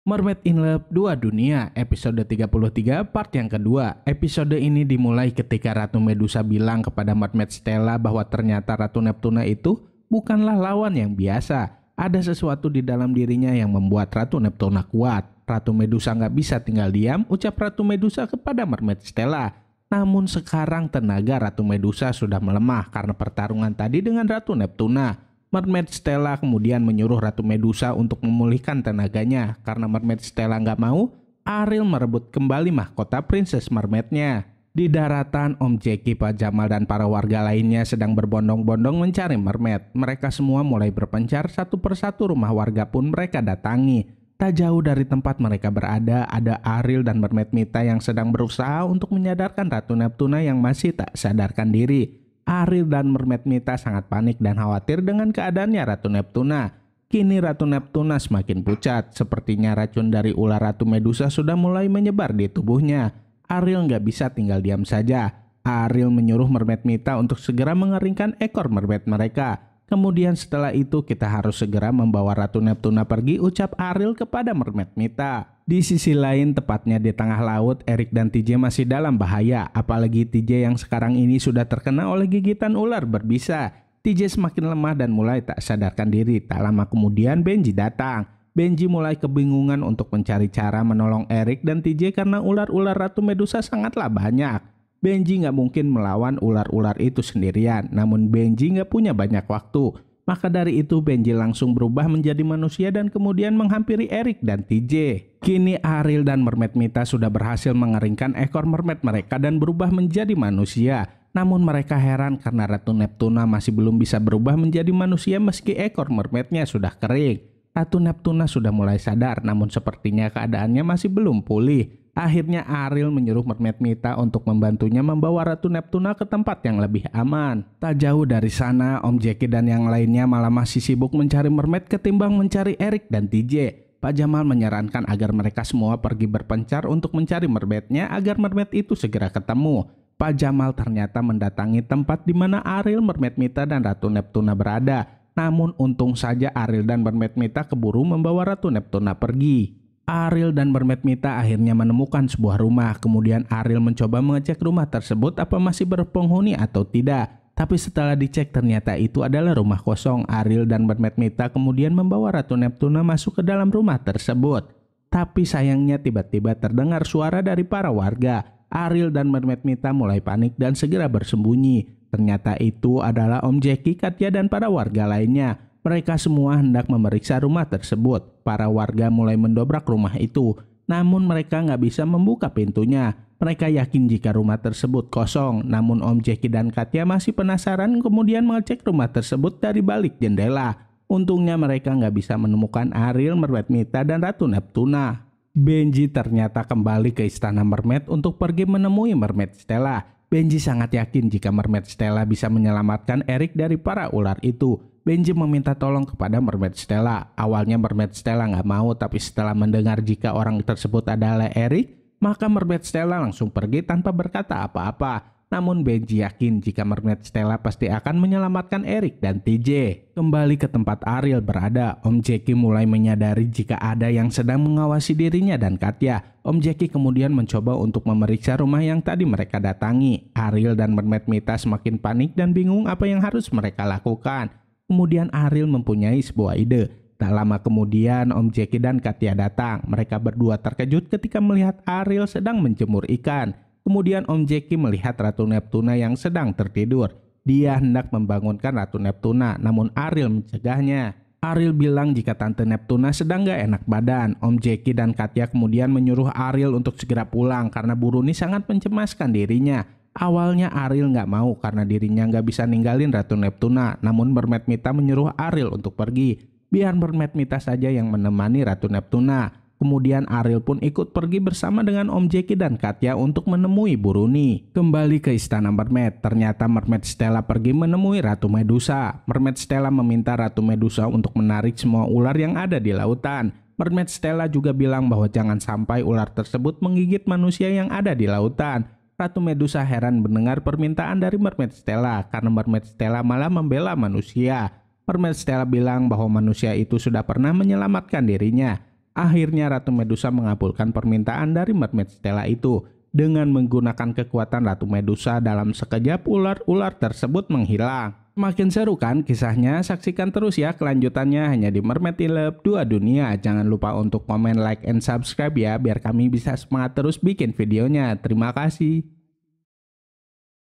Mermaid in Love 2 Dunia episode 33 part yang kedua. Episode ini dimulai ketika Ratu Medusa bilang kepada Mermaid Stella bahwa ternyata Ratu Neptuna itu bukanlah lawan yang biasa. Ada sesuatu di dalam dirinya yang membuat Ratu Neptuna kuat. Ratu Medusa nggak bisa tinggal diam, ucap Ratu Medusa kepada Mermaid Stella. Namun sekarang tenaga Ratu Medusa sudah melemah karena pertarungan tadi dengan Ratu Neptuna. Mermaid Stella kemudian menyuruh Ratu Medusa untuk memulihkan tenaganya. Karena Mermaid Stella nggak mau, Ariel merebut kembali mahkota Princess Mermaid-nya. Di daratan, Om Jackie, Pak Jamal, dan para warga lainnya sedang berbondong-bondong mencari Mermaid. Mereka semua mulai berpencar, satu persatu rumah warga pun mereka datangi. Tak jauh dari tempat mereka berada, ada Ariel dan Mermaid Mita yang sedang berusaha untuk menyadarkan Ratu Neptuna yang masih tak sadarkan diri. Ariel dan Mermaid Mita sangat panik dan khawatir dengan keadaannya Ratu Neptuna. Kini Ratu Neptuna semakin pucat, sepertinya racun dari ular Ratu Medusa sudah mulai menyebar di tubuhnya. Ariel nggak bisa tinggal diam saja. Ariel menyuruh Mermaid Mita untuk segera mengeringkan ekor mermaid mereka. Kemudian setelah itu kita harus segera membawa Ratu Neptuna pergi, ucap Ariel kepada Mermaid Mita. Di sisi lain, tepatnya di tengah laut, Eric dan TJ masih dalam bahaya. Apalagi TJ yang sekarang ini sudah terkena oleh gigitan ular berbisa. TJ semakin lemah dan mulai tak sadarkan diri. Tak lama kemudian Benji datang. Benji mulai kebingungan untuk mencari cara menolong Eric dan TJ karena ular-ular Ratu Medusa sangatlah banyak. Benji nggak mungkin melawan ular-ular itu sendirian, namun Benji nggak punya banyak waktu. Maka dari itu Benji langsung berubah menjadi manusia dan kemudian menghampiri Eric dan TJ. Kini Ariel dan Mermaid Mita sudah berhasil mengeringkan ekor mermaid mereka dan berubah menjadi manusia. Namun mereka heran karena Ratu Neptuna masih belum bisa berubah menjadi manusia meski ekor mermaidnya sudah kering. Ratu Neptuna sudah mulai sadar, namun sepertinya keadaannya masih belum pulih. Akhirnya Ariel menyuruh Mermaid Mita untuk membantunya membawa Ratu Neptuna ke tempat yang lebih aman. Tak jauh dari sana, Om Jackie dan yang lainnya malah masih sibuk mencari mermaid ketimbang mencari Eric dan TJ. Pak Jamal menyarankan agar mereka semua pergi berpencar untuk mencari mermaidnya agar mermaid itu segera ketemu. Pak Jamal ternyata mendatangi tempat di mana Ariel, Mermaid Mita, dan Ratu Neptuna berada. Namun untung saja Ariel dan Mermaid Mita keburu membawa Ratu Neptuna pergi. Ariel dan Mermaid Mita akhirnya menemukan sebuah rumah. Kemudian Ariel mencoba mengecek rumah tersebut apa masih berpenghuni atau tidak. Tapi setelah dicek ternyata itu adalah rumah kosong. Ariel dan Mermaid Mita kemudian membawa Ratu Neptuna masuk ke dalam rumah tersebut. Tapi sayangnya tiba-tiba terdengar suara dari para warga. Ariel dan Mermaid Mita mulai panik dan segera bersembunyi. Ternyata itu adalah Om Jackie, Katya, dan para warga lainnya. Mereka semua hendak memeriksa rumah tersebut. Para warga mulai mendobrak rumah itu. Namun mereka nggak bisa membuka pintunya. Mereka yakin jika rumah tersebut kosong. Namun Om Jackie dan Katya masih penasaran kemudian mengecek rumah tersebut dari balik jendela. Untungnya mereka nggak bisa menemukan Ariel, Mermaid Mita, dan Ratu Neptuna. Benji ternyata kembali ke istana mermaid untuk pergi menemui Mermaid Stella. Benji sangat yakin jika Mermaid Stella bisa menyelamatkan Eric dari para ular itu. Benji meminta tolong kepada Mermaid Stella. Awalnya Mermaid Stella nggak mau, tapi setelah mendengar jika orang tersebut adalah Eric, maka Mermaid Stella langsung pergi tanpa berkata apa-apa. Namun Benji yakin jika Mermaid Stella pasti akan menyelamatkan Eric dan TJ. Kembali ke tempat Ariel berada, Om Jackie mulai menyadari jika ada yang sedang mengawasi dirinya dan Katya. Om Jackie kemudian mencoba untuk memeriksa rumah yang tadi mereka datangi. Ariel dan Mermaid Mita semakin panik dan bingung apa yang harus mereka lakukan. Kemudian Ariel mempunyai sebuah ide. Tak lama kemudian Om Jackie dan Katya datang. Mereka berdua terkejut ketika melihat Ariel sedang menjemur ikan. Kemudian Om Jackie melihat Ratu Neptuna yang sedang tertidur. Dia hendak membangunkan Ratu Neptuna, namun Ariel mencegahnya. Ariel bilang jika Tante Neptuna sedang gak enak badan. Om Jackie dan Katya kemudian menyuruh Ariel untuk segera pulang karena Buruni sangat mencemaskan dirinya. Awalnya Ariel nggak mau karena dirinya nggak bisa ninggalin Ratu Neptuna. Namun Mermaid Mita menyuruh Ariel untuk pergi. Biar Mermaid Mita saja yang menemani Ratu Neptuna. Kemudian Ariel pun ikut pergi bersama dengan Om Jackie dan Katya untuk menemui Buruni. Kembali ke istana mermaid, ternyata Mermaid Stella pergi menemui Ratu Medusa. Mermaid Stella meminta Ratu Medusa untuk menarik semua ular yang ada di lautan. Mermaid Stella juga bilang bahwa jangan sampai ular tersebut menggigit manusia yang ada di lautan. Ratu Medusa heran mendengar permintaan dari Mermaid Stella karena Mermaid Stella malah membela manusia. Mermaid Stella bilang bahwa manusia itu sudah pernah menyelamatkan dirinya. Akhirnya Ratu Medusa mengabulkan permintaan dari Mermaid Stella itu. Dengan menggunakan kekuatan Ratu Medusa, dalam sekejap ular-ular tersebut menghilang. Makin seru kan kisahnya? Saksikan terus ya kelanjutannya hanya di Mermaid in Love 2 Dunia. Jangan lupa untuk komen, like, and subscribe ya, biar kami bisa semangat terus bikin videonya. Terima kasih.